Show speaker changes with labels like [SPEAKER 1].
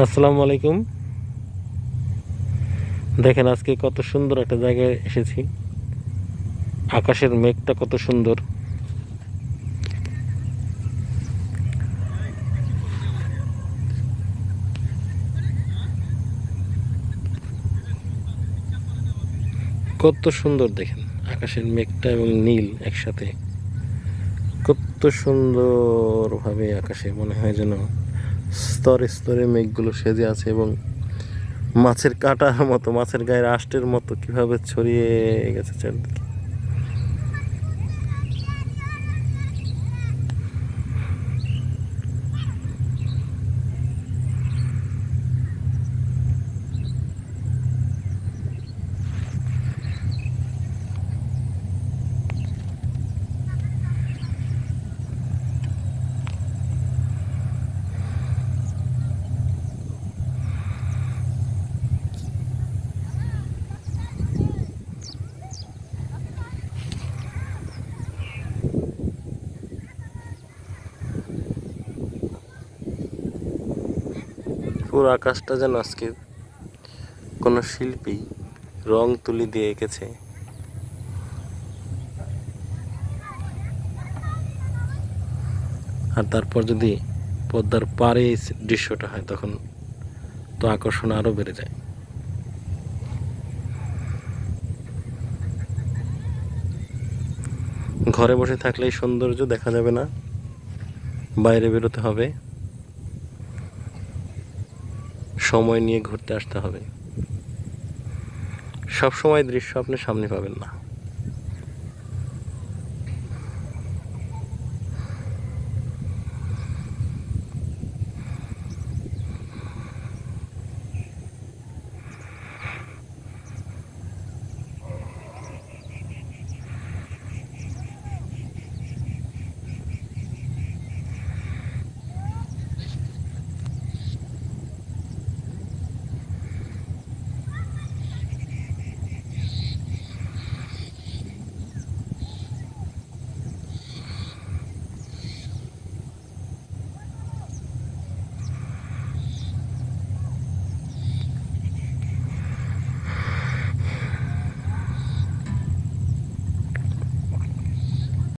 [SPEAKER 1] আসসালামু আলাইকুম। দেখেন আজকে কত সুন্দর একটা জায়গায় এসেছি। আকাশের মেঘটা কত সুন্দর। কত সুন্দর দেখেন আকাশের মেঘটা এবং নীল একসাথে। কত সুন্দরভাবে আকাশে মনে হয় যেন স্তরে স্তরে মেঘগুলো সেজে আছে এবং মাছের কাঁটার মতো, মাছের গায়ের আঁশের মতো কিভাবে ছড়িয়ে গেছে চারদিকে। পুরো আকাশটা যেন আজকে কোনো শিল্পী রং তুলি দিয়ে এঁকেছে। আর তারপর যদি পদ্মার পাড়ে এই দৃশ্যটা হয় তখন তো আকর্ষণ আরো বেড়ে যায়। ঘরে বসে থাকলে এই সৌন্দর্য দেখা যাবে না, বাইরে বেরোতে হবে, সময় নিয়ে ঘুরতে আসতে হবে। সব সময় দৃশ্য আপনি সামনে পাবেন না।